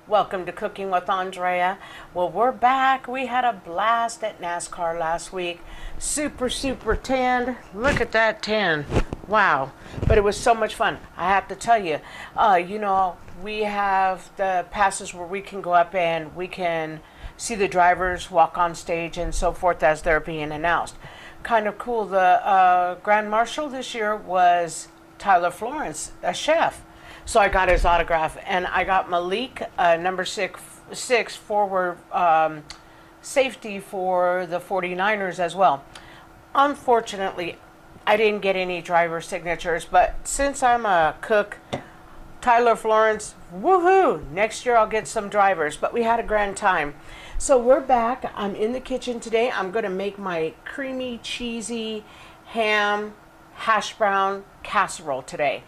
Welcome to Cooking with Andrea. Well, we're back. We had a blast at NASCAR last week. Super tanned. Look at that tan. Wow. But it was so much fun. I have to tell you, we have the passes where we can go up and we can see the drivers walk on stage and so forth as they're being announced. Kind of cool. The Grand Marshal this year was Tyler Florence, a chef. So I got his autograph, and I got Malik, number six forward safety for the 49ers as well. Unfortunately, I didn't get any driver signatures, but since I'm a cook, Tyler Florence, woohoo! Next year I'll get some drivers, but we had a grand time. So we're back. I'm in the kitchen today. I'm going to make my creamy, cheesy ham hash brown casserole today.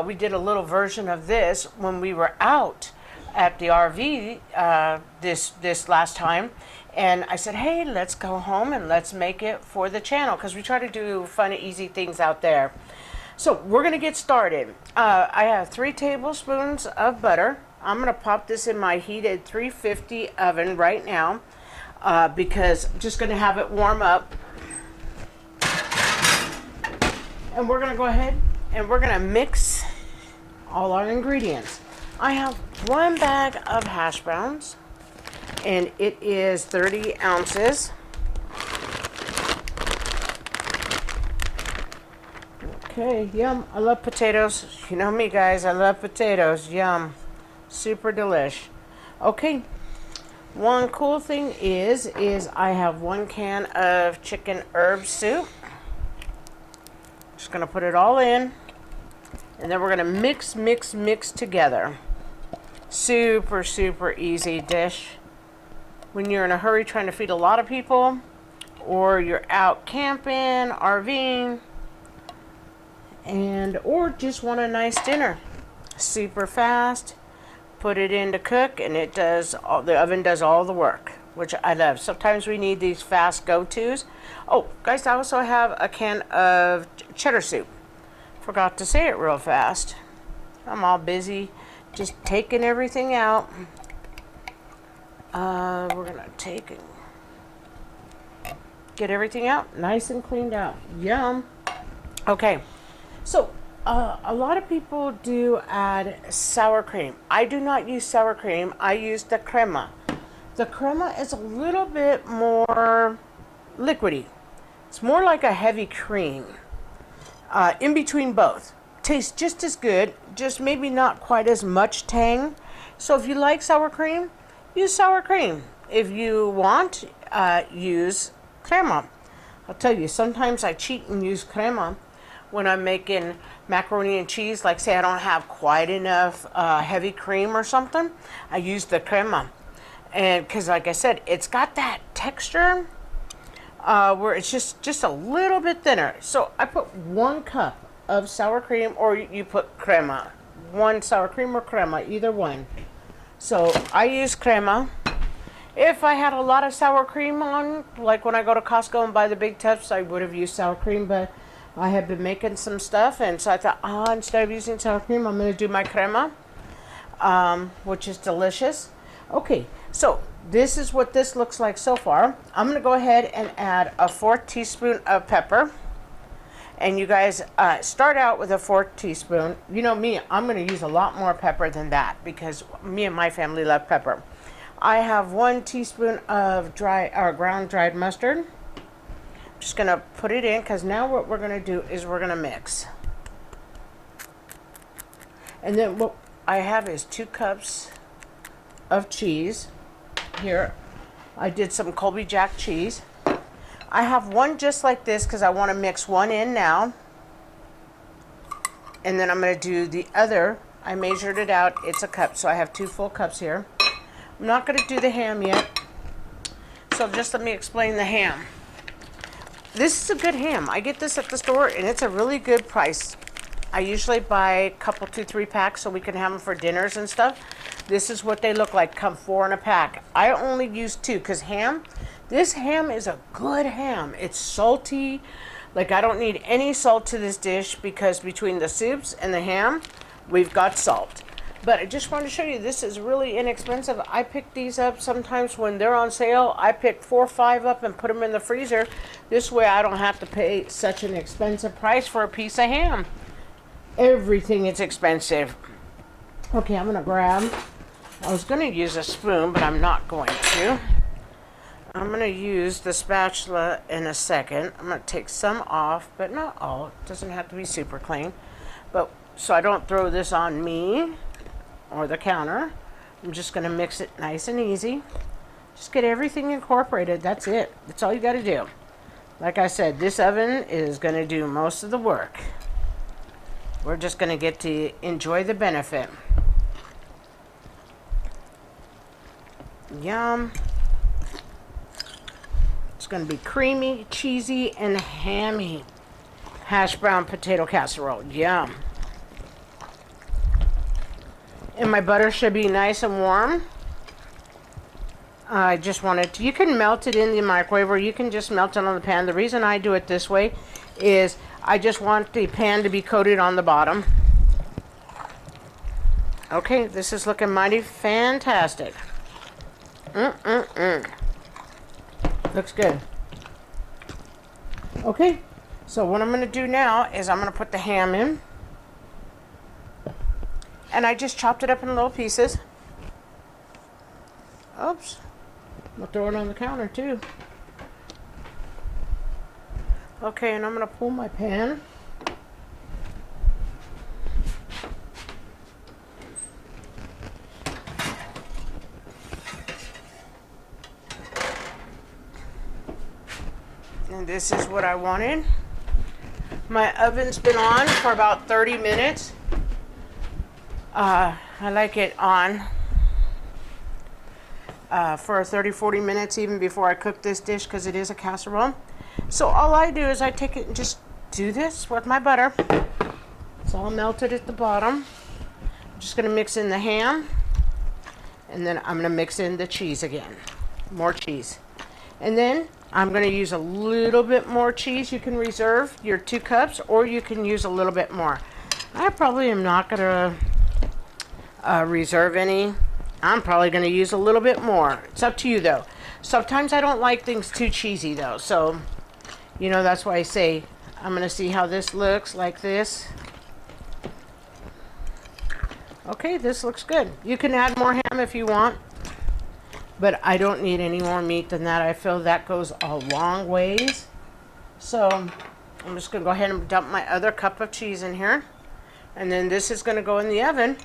We did a little version of this when we were out at the RV this last time, and I said, hey, let's go home and let's make it for the channel because we try to do fun, easy things out there. So we're going to get started. I have 3 tablespoons of butter. I'm going to pop this in my heated 350 oven right now because I'm just going to have it warm up. And we're going to go ahead and we're going to mix all our ingredients. I have 1 bag of hash browns, and it is 30 ounces. Okay, yum. I love potatoes. You know me, guys. I love potatoes. Yum. Super delish. Okay. One cool thing is I have 1 can of chicken herb soup. Just going to put it all in, and then we're going to mix together. Super easy dish when you're in a hurry trying to feed a lot of people, or you're out camping, RVing, or just want a nice dinner. Super fast. Put it in to cook, and the oven does all the work, which I love. Sometimes we need these fast go-tos. Oh, guys, I also have a can of cheddar soup. Forgot to say it real fast. I'm all busy just taking everything out. We're going to get everything out nice and cleaned out. Yum. Okay, so a lot of people do add sour cream. I do not use sour cream. I use the crema. The crema is a little bit more liquidy. It's more like a heavy cream. In between both. Tastes just as good, just maybe not quite as much tang. So if you like sour cream, use sour cream. If you want, use crema. I'll tell you, sometimes I cheat and use crema when I'm making macaroni and cheese. Like say I don't have quite enough heavy cream or something, I use the crema. And because like I said, it's got that texture where it's just a little bit thinner. So I put 1 cup of sour cream, or you put crema. 1 sour cream or crema, either one. So I use crema. If I had a lot of sour cream on, like when I go to Costco and buy the big tubs, I would have used sour cream, but I have been making some stuff, and so I thought, instead of using sour cream, I'm going to do my crema, which is delicious. Okay, so this is what this looks like so far. I'm going to go ahead and add a 4th teaspoon of pepper. And you guys start out with a 4th teaspoon. You know me, I'm going to use a lot more pepper than that because me and my family love pepper. I have 1 teaspoon of ground dried mustard. I'm just going to put it in because now what we're going to do is we're going to mix. And then what I have is 2 cups of cheese. Here, I did some Colby Jack cheese. I have 1 just like this because I want to mix 1 in now. And then I'm going to do the other. I measured it out. It's a cup, so I have 2 full cups here. I'm not going to do the ham yet. So just let me explain the ham. This is a good ham. I get this at the store, and it's a really good price. I usually buy a couple, 2, 3 packs so we can have them for dinners and stuff. This is what they look like. Come 4 in a pack. I only use 2 because this ham is a good ham. It's salty. Like I don't need any salt to this dish because between the soups and the ham, we've got salt. But I just wanted to show you, this is really inexpensive. I pick these up sometimes when they're on sale. I pick 4 or 5 up and put them in the freezer. This way I don't have to pay such an expensive price for a piece of ham. Everything is expensive. Okay, I'm gonna grab, I was gonna use a spoon, but I'm not going to. I'm gonna use the spatula in a second. I'm gonna take some off, but not all. It doesn't have to be super clean. But so I don't throw this on me or the counter. I'm just gonna mix it nice and easy. Just get everything incorporated. That's it. That's all you gotta do. Like I said, this oven is gonna do most of the work. We're just gonna get to enjoy the benefit. Yum. It's gonna be creamy, cheesy, and hammy hash brown potato casserole. Yum. And my butter should be nice and warm. I just wanted to, you can melt it in the microwave or you can just melt it on the pan. The reason I do it this way is I just want the pan to be coated on the bottom. Okay, this is looking mighty fantastic. Looks good. Okay, so what I'm going to do now is I'm going to put the ham in. And I just chopped it up in little pieces. Oops. I'm going to throw it on the counter too. Okay, and I'm going to pull my pan. And this is what I wanted. My oven's been on for about 30 minutes. I like it on for 30-40 minutes even before I cook this dish because it is a casserole. So all I do is I take it and just do this with my butter. It's all melted at the bottom. I'm just going to mix in the ham. And then I'm going to mix in the cheese again. More cheese. And then I'm going to use a little bit more cheese. You can reserve your 2 cups or you can use a little bit more. I probably am not going to reserve any. I'm probably going to use a little bit more. It's up to you though. Sometimes I don't like things too cheesy though. So, you know, that's why I say I'm going to see how this looks like this. Okay, this looks good. You can add more ham if you want. But I don't need any more meat than that. I feel that goes a long ways. So I'm just going to go ahead and dump my other cup of cheese in here. And then this is going to go in the oven.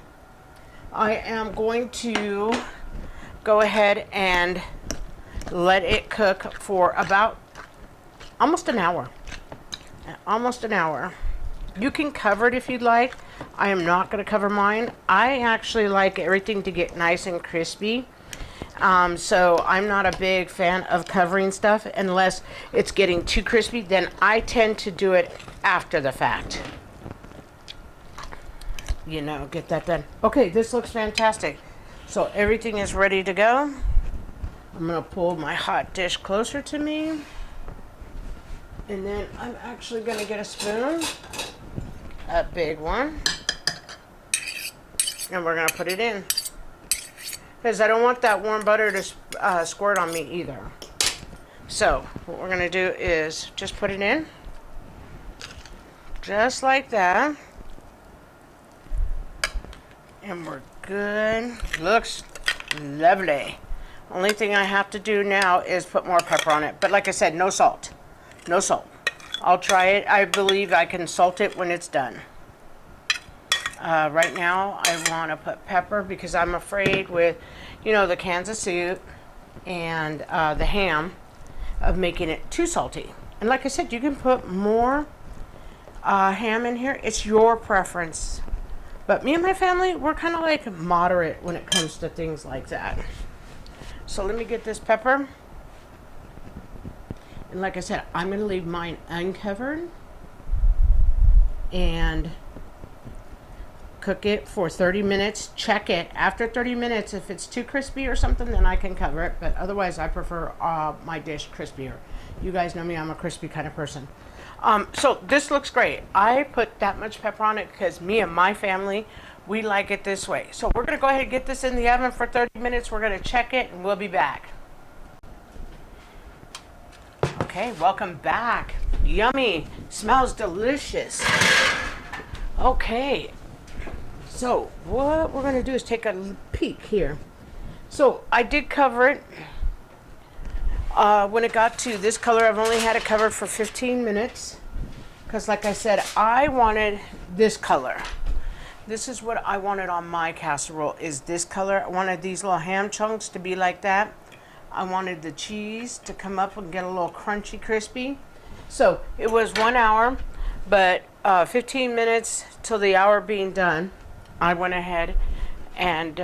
I am going to go ahead and let it cook for about almost an hour. Almost an hour. You can cover it if you'd like. I am not going to cover mine. I actually like everything to get nice and crispy. So I'm not a big fan of covering stuff unless it's getting too crispy. Then I tend to do it after the fact. You know, get that done. Okay, this looks fantastic. So everything is ready to go. I'm going to pull my hot dish closer to me. And then I'm actually going to get a spoon. A big one. And we're going to put it in. Because I don't want that warm butter to squirt on me either. So what we're going to do is just put it in. Just like that. And we're good. Looks lovely. Only thing I have to do now is put more pepper on it. But like I said, no salt. No salt. I'll try it. I believe I can salt it when it's done. Right now, I want to put pepper because I'm afraid with, you know, the cans of soup and the ham of making it too salty. And like I said, you can put more ham in here. It's your preference. But me and my family, we're kind of like moderate when it comes to things like that. So let me get this pepper. And like I said, I'm going to leave mine uncovered. And cook it for 30 minutes. Check it after 30 minutes. If it's too crispy or something, then I can cover it. But otherwise, I prefer my dish crispier. You guys know me, I'm a crispy kind of person. So this looks great. I put that much pepper on it because me and my family, We like it this way. So we're going to go ahead and get this in the oven for 30 minutes. We're going to check it and we'll be back. Okay, welcome back. Yummy. Smells delicious. Okay. So what we're going to do is take a peek here. So I did cover it. When it got to this color, I've only had it covered for 15 minutes. Because like I said, I wanted this color. This is what I wanted on my casserole, is this color. I wanted these little ham chunks to be like that. I wanted the cheese to come up and get a little crunchy, crispy. So it was 1 hour, but 15 minutes till the hour being done, I went ahead and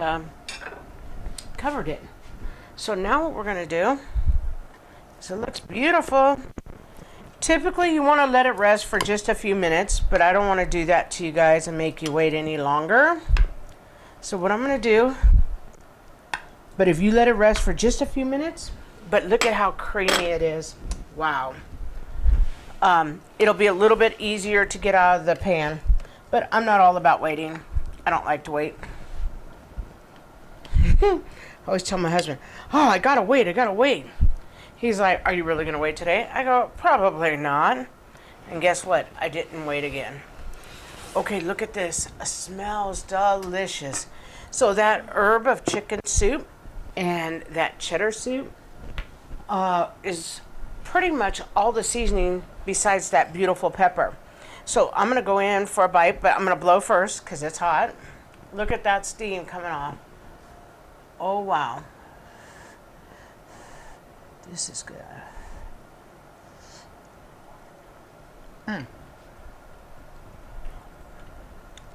covered it. So now what we're gonna do, so it looks beautiful. Typically you wanna let it rest for just a few minutes, but I don't wanna do that to you guys and make you wait any longer. So what I'm gonna do, but if you let it rest for just a few minutes, but look at how creamy it is. Wow. It'll be a little bit easier to get out of the pan, but I'm not all about waiting. I don't like to wait. I always tell my husband, oh, I gotta wait. He's like, are you really gonna wait today? I go, probably not. And guess what? I didn't wait again. Okay, look at this. It smells delicious. So that herb of chicken soup and that cheddar soup is pretty much all the seasoning besides that beautiful pepper. So I'm gonna go in for a bite, but I'm gonna blow first because it's hot. Look at that steam coming off. Oh wow. This is good.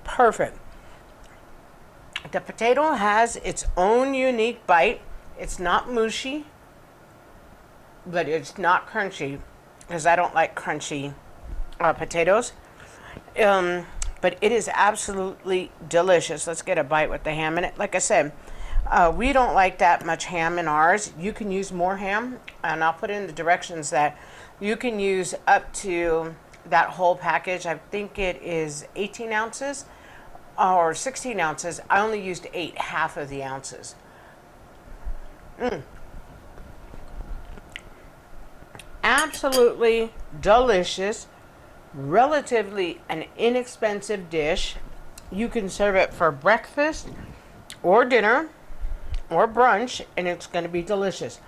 Perfect. The potato has its own unique bite. It's not mushy, but it's not crunchy, because I don't like crunchy potatoes. But it is absolutely delicious. Let's get a bite with the ham in it. Like I said, we don't like that much ham in ours. You can use more ham, and I'll put in the directions that you can use up to that whole package. I think it is 18 ounces or 16 ounces. I only used 8, half of the ounces. Absolutely delicious, relatively an inexpensive dish. You can serve it for breakfast or dinner or brunch, and it's going to be delicious.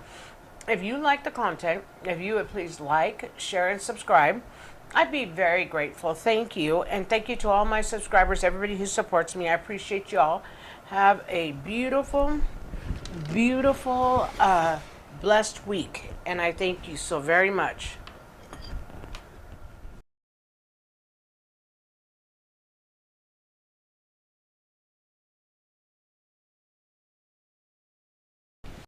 If you like the content, if you would please like, share, and subscribe, I'd be very grateful. Thank you. And thank you to all my subscribers, everybody who supports me. I appreciate you all. Have a beautiful, beautiful, blessed week. And I thank you so very much.